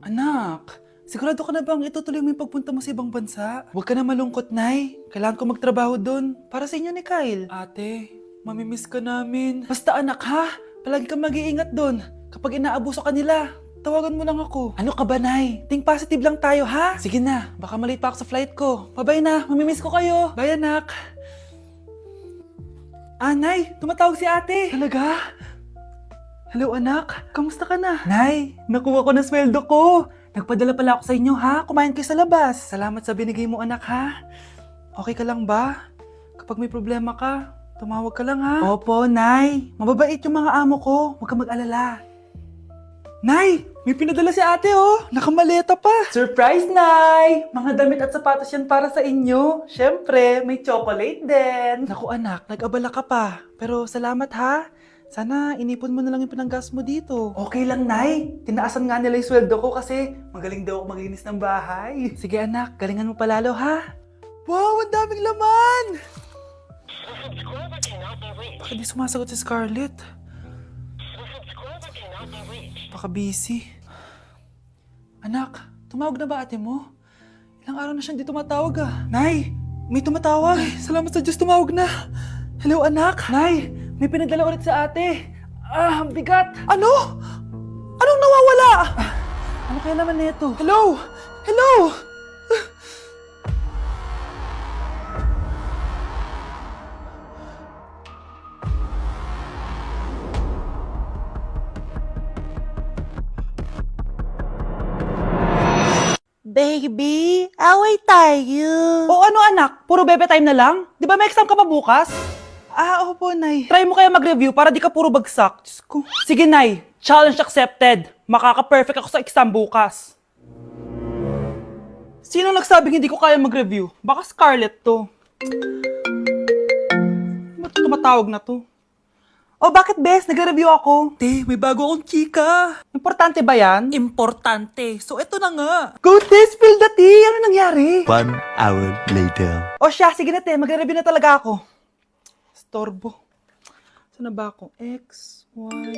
Anak, sigurado ka na bang itutuloy mo yung pagpunta mo sa ibang bansa? Huwag ka na malungkot, Nay. Kailangan ko magtrabaho doon para sa inyo ni Kyle. Ate, mamimiss ka namin. Basta anak ha, palagi kang mag-iingat doon. Kapag inaabuso ka nila, tawagan mo lang ako. Ano ka ba, Nay? Think positive lang tayo, ha? Sige na, baka malate pa ako sa flight ko. Bye-bye na, mamimiss ko kayo. Bye, anak. Nay, tumatawag si ate. Talaga? Hello anak, kamusta ka na? Nay, nakuha ko na sweldo ko. Nagpadala pala ako sa inyo ha, kumain kayo sa labas. Salamat sa binigay mo anak ha. Okay ka lang ba? Kapag may problema ka, tumawag ka lang ha. Opo, Nay. Mababait yung mga amo ko. Huwag ka mag-alala. Nay, may pinadala si ate oh. Nakamaleta pa. Surprise, Nay! Mga damit at sapatos yan para sa inyo. Siyempre, may chocolate din. Naku anak, nag-abala ka pa. Pero salamat ha. Sana inipon mo na lang yung pinanggas mo dito. Okay lang, Nay. Tinaasan nga nila yung sweldo ko kasi magaling daw ako maglinis ng bahay. Sige anak, galingan mo palalo ha. Wow, ang daming laman! Bakit di sumasagot si Scarlett? Baka busy. Anak, tumawag na ba ate mo? Ilang araw na siyang di tumatawag ah. Nay, may tumatawag. Ay, salamat sa Diyos, tumawag na. Hello anak. Nay, may pinadala ulit sa ate. Ang bigat. Ano? Anong nawawala? Ano kaya naman nito? Hello? Hello? Baby, away tayo. O ano anak? Puro bebe time na lang? Di ba may exam ka pa bukas? Opo, Nay. Try mo kaya mag-review para di ka puro bagsak. Diyos ko. Sige, Nay. Challenge accepted. Makaka-perfect ako sa exam bukas. Sino nagsabing hindi ko kaya mag-review? Baka Scarlett to. Ba't tumatawag na to? Oh, bakit bes? Nag-review ako. Te, may bago akong chika. Importante ba yan? Importante. So, ito na nga. Go, te! Spill the tea! Ano nangyari? 1 hour later. O siya, sige na te. Magre-review na talaga ako. Storbo. Saan na ba ako? X, Y...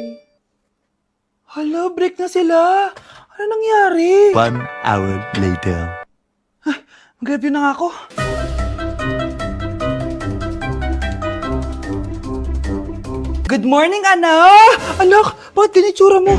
Hala, break na sila. Ano nangyari? 1 hour later. Mag-review na nga ako. Good morning, anak! Anak, bakit ganyan itsura mo?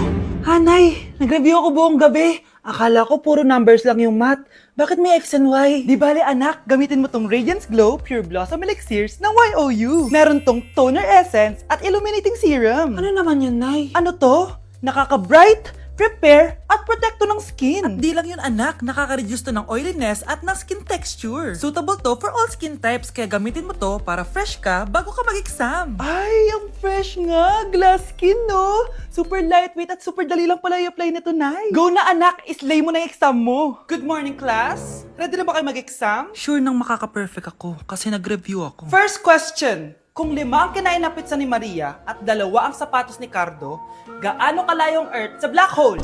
Hanay, nag-review ako buong gabi. Akala ko puro numbers lang yung math. Bakit may X and Y? Di bale anak, gamitin mo tong Radiance Glow Pure Blossom Elixirs ng YOU. Meron tong toner essence at illuminating serum. Ano naman yun, Nay? Ano to? Nakaka-bright, repair, at protekto ng skin. At di lang yun anak, nakaka-reduce to ng oiliness at ng skin texture. Suitable to for all skin types, kaya gamitin mo to para fresh ka bago ka mag-exam. Ay, ang fresh nga. Glass skin, no? Super lightweight at super dali lang pala i-apply nito, Nay. Go na, anak. Islay mo na yung exam mo. Good morning, class. Ready na ba kayo mag-exam? Sure nang makaka-perfect ako kasi nag-review ako. First question. Kung 5 ang kinain na pizza ni Maria at 2 ang sapatos ni Cardo, gaano kalayo ang Earth sa black hole?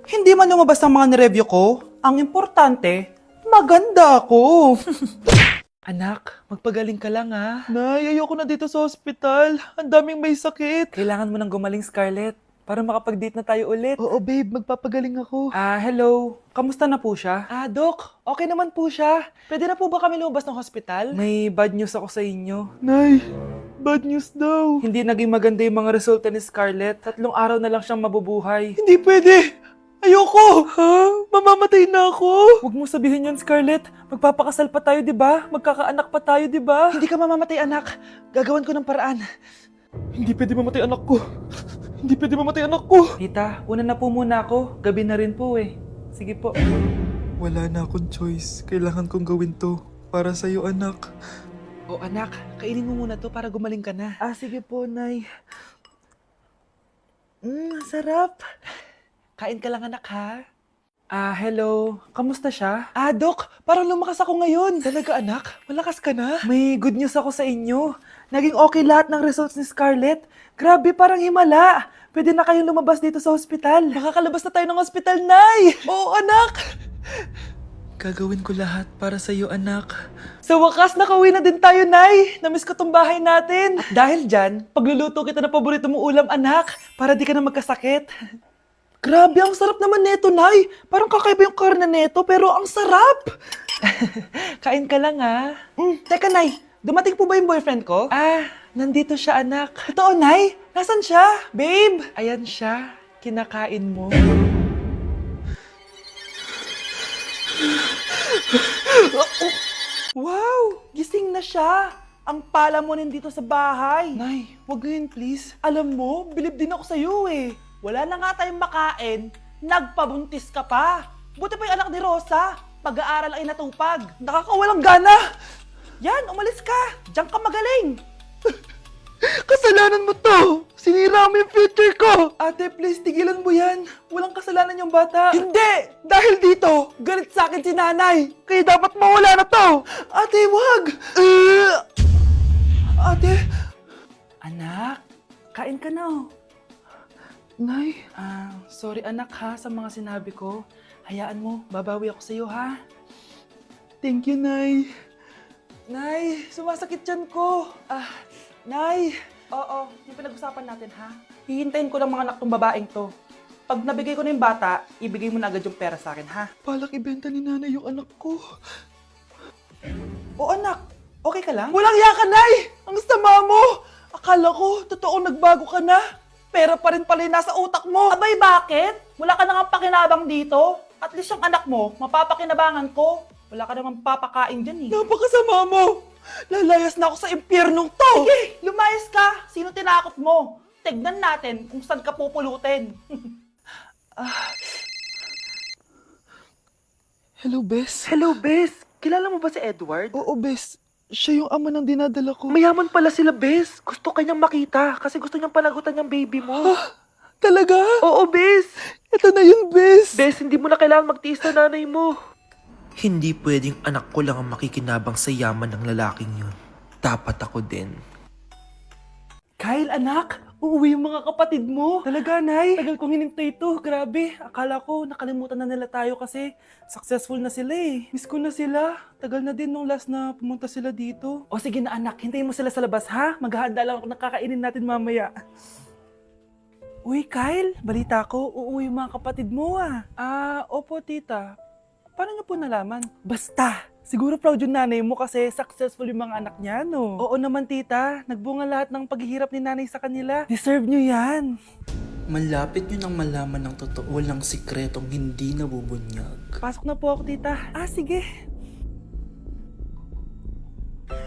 Hindi man lumabas ang mga nireview ko. Ang importante, maganda ako. Anak, magpagaling ka lang ha. Nay, ayoko na dito sa ospital. Ang daming may sakit. Kailangan mo nang gumaling, Scarlett, para makapag-date na tayo ulit. Oo, babe. Magpapagaling ako. Hello. Kamusta na po siya? Doc. Okay naman po siya. Pwede na po ba kami lumabas ng hospital? May bad news ako sa inyo. Nay, bad news daw. Hindi naging maganda yung mga resulta ni Scarlett. 3 araw na lang siyang mabubuhay. Hindi pwede. Ayoko! Ha? Mamamatay na ako! Huwag mo sabihin yun, Scarlett. Magpapakasal pa tayo, di ba? Magkakaanak pa tayo, di ba? Hindi ka mamamatay, anak. Gagawan ko ng paraan. Hindi pwede mamatay anak ko. Hindi pwede mamatay anak ko. Tita, una na po muna ako. Gabi na rin po eh. Sige po. Wala na akong choice. Kailangan kong gawin to. Para sa'yo, anak. O anak, kainin mo muna to para gumaling ka na. Sige po, Nay. Sarap. Kain ka lang, anak, ha? Hello. Kamusta siya? Doc, parang lumakas ako ngayon. Talaga, anak? Malakas ka na? May good news ako sa inyo. Naging okay lahat ng results ni Scarlett. Grabe, parang himala. Pwede na kayong lumabas dito sa ospital. Makakalabas na tayo ng ospital, Nay! Oo, anak! Gagawin ko lahat para sa'yo, anak. Sa wakas, nakauwi na din tayo, Nay. Namiss ko tong bahay natin. At dahil dyan, pagluluto kita ng paborito mong ulam, anak, para di ka na magkasakit. Grabe, ang sarap naman neto, Nay. Parang kakaiba yung karne neto, pero ang sarap. Kain ka lang, ha? Teka, Nay, dumating po ba yung boyfriend ko? Ah, nandito siya, anak. Totoo, Nay? Nasaan siya? Babe! Ayan siya. Kinakain mo. Wow! Gising na siya! Ang pala mo nandito sa bahay. Nay, wag ganyan please. Alam mo, bilib din ako sa'yo eh. Wala na nga tayong makain, nagpabuntis ka pa. Buti pa yung anak ni Rosa, pag-aaral ay natupag. Nakakawalang gana! Yan, umalis ka! Diyan ka magaling! Kasalanan mo to! Sinira mo yung future ko! Ate, please, tigilan mo yan. Walang kasalanan yung bata. Hindi! Dahil dito, galit sa akin si nanay. Kaya dapat mawala na to! Ate, wag! Ate! Anak, kain ka na oh. Nay? Sorry anak ha sa mga sinabi ko. Hayaan mo, babawi ako sa'yo ha. Thank you, Nay. Nay, sumasakit yan ko. Nay! Oo, yung pinag-usapan natin ha. Hihintayin ko ng mga anak tong babaeng to. Pag nabigay ko na yung bata, ibigay mo na agad yung pera sa akin ha. Palak ibenta ni nanay yung anak ko. O anak, okay ka lang? Walang iya ka, Nay! Ang sama mo! Akala ko, totoo nagbago ka na. Pera pa rin pala yung nasa utak mo. Abay, bakit? Wala ka nang pakinabang dito. At least yung anak mo, mapapakinabangan ko. Wala ka namang papakain dyan eh. Napakasama mo! Lalayas na ako sa impyernong to! Sige, lumayas ka! Sino tinakot mo? Tignan natin kung saan ka pupulutin. Hello, Bes. Hello, Bes. Kilala mo ba si Edward? Oo, Bes. Siya yung ama ng dinadala ko. Mayaman pala sila, Bes. Gusto kanyang makita kasi gusto niyang panagutan yung baby mo. Talaga? Oo, Bes. Ito na yun, Bes. Bes, hindi mo na kailangan magtiis na nanay mo. Hindi pwedeng anak ko lang ang makikinabang sa yaman ng lalaking yun. Dapat ako din. Kyle, anak, uuwi yung mga kapatid mo. Talaga, Nay. Tagal kong hinintay ito. Grabe. Akala ko nakalimutan na nila tayo kasi successful na sila eh. Miss ko na sila. Tagal na din nung last na pumunta sila dito. O sige na anak, hintayin mo sila sa labas ha. Maghahanda lang ako ng kakainin natin mamaya. Uy, Kyle, balita ko, uuwi yung mga kapatid mo ah. Opo tita. Paano niyo po nalaman? Basta! Siguro proud yung nanay mo kasi successful yung mga anak niya, no? Oo naman, tita. Nagbunga lahat ng paghihirap ni nanay sa kanila. Deserve niyo yan. Malapit nyo nang malaman ng totoo lang sikretong hindi nabubunyag. Pasok na po ako, tita. Sige.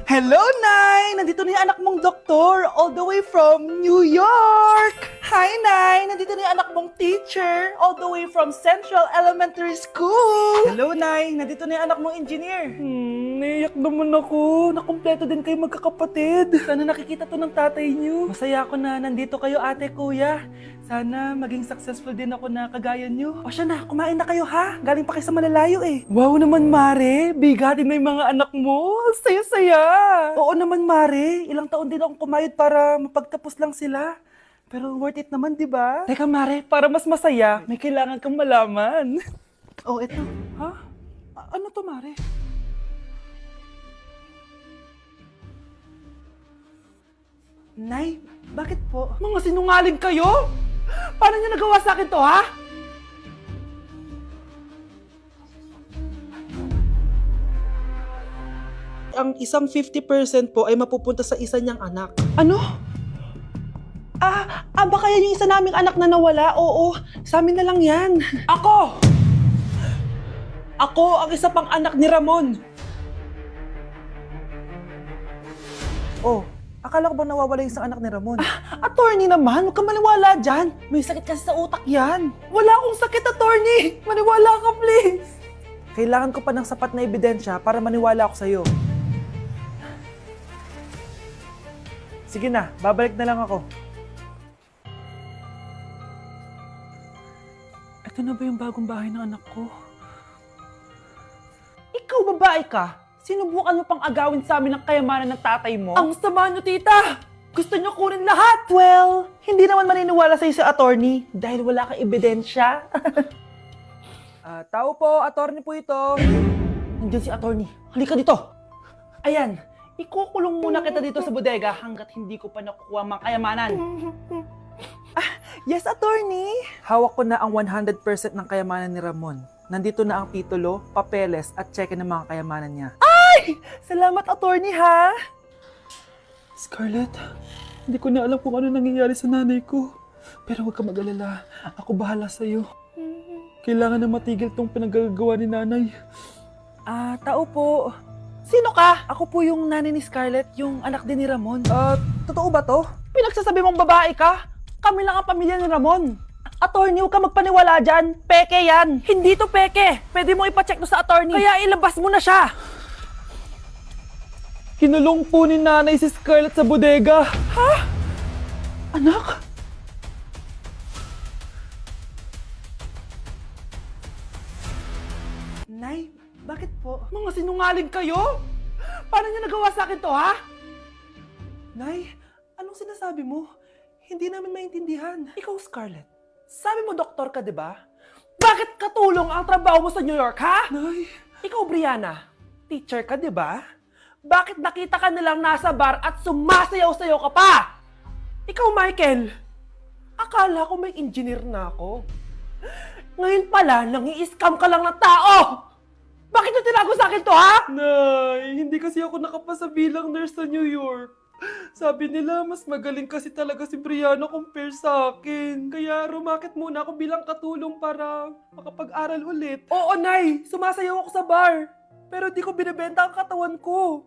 Hello, Nay! Nandito na yung anak mong doktor all the way from New York! Hi, Nay! Nandito na yung anak mong teacher all the way from Central Elementary School! Hello, Nay! Nandito na yung anak mong engineer! Naiyak naman ako. Nakumpleto din kayo magkakapatid. Sana nakikita to ng tatay niyo. Masaya ako na nandito kayo, ate, kuya. Sana maging successful din ako na kagaya niyo. O siya na, kumain na kayo ha. Galing pa kayo sa malalayo eh. Wow naman, Mare. Bigatin na yung mga anak mo. Saya-saya. Oo naman, Mare. Ilang taon din akong kumayod para mapagtapos lang sila. Pero worth it naman, di ba? Teka, Mare, para mas masaya, may kailangan kang malaman. Oh, eto. Ha? Ano to, Mare? Nay, bakit po? Mga sinungaling kayo? Paano niyo nagawa sa akin to, ha? Ang isang 50% po ay mapupunta sa isa niyang anak. Ano? Baka yan yung isa naming anak na nawala? Oo, sa amin na lang yan. Ako! Ako ang isa pang anak ni Ramon. Oh, akala ko ba nawawala yung isang anak ni Ramon? Attorney naman, huwag ka maniwala dyan. May sakit kasi sa utak yan. Wala akong sakit, attorney. Maniwala ka, please. Kailangan ko pa ng sapat na ebidensya para maniwala ako sa'yo. Sige na, babalik na lang ako. Ito na ba yung bagong bahay ng anak ko? Ikaw, babae ka? Sinubukan mo pang agawin sa amin ang kayamanan ng tatay mo? Ang sama nyo, tita! Gusto nyo kunin lahat! Well, hindi naman maniniwala sa'yo si attorney dahil wala kang ebidensya. Tao po, attorney po ito. Nandiyan si attorney. Halika dito. Ayan, ikukulong muna kita dito sa bodega hanggat hindi ko pa nakukuha ang mga kayamanan. Yes, attorney. Hawak ko na ang 100% ng kayamanan ni Ramon. Nandito na ang titulo, papeles at cheque ng mga kayamanan niya. Ay! Salamat, attorney, ha? Scarlett, hindi ko na alam kung ano nangyayari sa nanay ko. Pero huwag ka mag-alala. Ako bahala sa'yo. Kailangan na matigil tong pinagagawa ni nanay. Tao po. Sino ka? Ako po yung nanay ni Scarlett, yung anak din ni Ramon. Totoo ba to? Pinagsasabi mong babae ka? Kami lang ang pamilya ni Ramon. Attorney, huwag ka magpaniwala dyan. Peke yan. Hindi to peke. Pwede mo ipacheck to sa attorney. Kaya ilabas mo na siya. Kinulong po ni nanay si Scarlett sa bodega. Ha? Anak? Nay, bakit po? Mga sinungaling kayo? Paano niyo nagawa sa akin to, ha? Nay, anong sinasabi mo? Hindi namin maintindihan. Ikaw, Scarlett, sabi mo doktor ka, di ba? Bakit katulong ang trabaho mo sa New York, ha? Nay. Ikaw, Brianna, teacher ka, di ba? Bakit nakita ka nilang nasa bar at sumasayaw-sayaw ka pa? Ikaw, Michael, akala ko may engineer na ako. Ngayon pala, nangi-scam ka lang ng tao! Bakit nyo tinago sa akin to, ha? Nay, hindi kasi ako nakapasa bilang nurse sa New York. Sabi nila, mas magaling kasi talaga si Brianna compare sa akin. Kaya rumakit muna ako bilang katulong para makapag-aral ulit. Oo, Nay! Sumasayaw ako sa bar. Pero di ko binibenta ang katawan ko.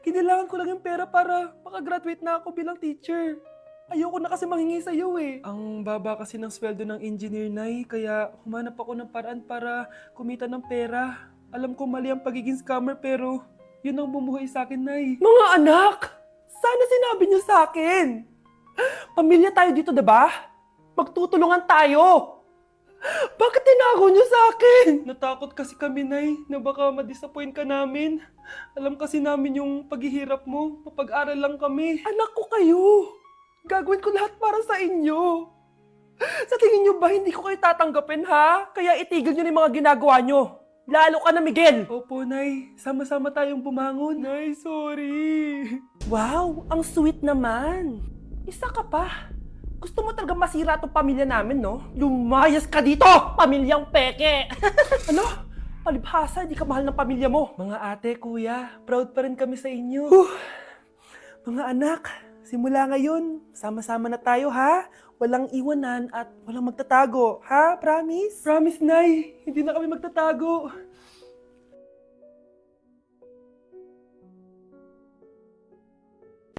Kailangan ko lang yung pera para makagraduate na ako bilang teacher. Ayoko na kasi manghingi sa'yo eh. Ang baba kasi ng sweldo ng engineer, Nay, kaya humanap ako ng paraan para kumita ng pera. Alam ko mali ang pagiging scammer pero yun ang bumuhay sa akin, Nay. Mga anak! Sana sinabi niyo sa akin. Pamilya tayo dito, diba? Magtutulungan tayo. Bakit tinago niyo sa akin? Natakot kasi kami, Nay, na baka ma-disappoint ka namin. Alam kasi namin yung paghihirap mo. Mapag-aral lang kami. Anak ko kayo. Gagawin ko lahat para sa inyo. Sa tingin niyo ba hindi ko kayo tatanggapin, ha? Kaya itigil niyo na yung mga ginagawa niyo. Lalo ka na, Miguel. Opo, Nay. Sama-sama tayong bumangon. Nay, sorry. Wow, ang sweet naman. Isa ka pa. Gusto mo talaga masira itong pamilya namin, no? Lumayas ka dito, pamilyang peke. Ano? Palibhasa, di ka mahal ng pamilya mo. Mga ate, kuya, proud pa rin kami sa inyo. Mga anak, simula ngayon, sama-sama na tayo, ha? Walang iwanan at walang magtatago, ha? Promise? Promise, Nay. Hindi na kami magtatago.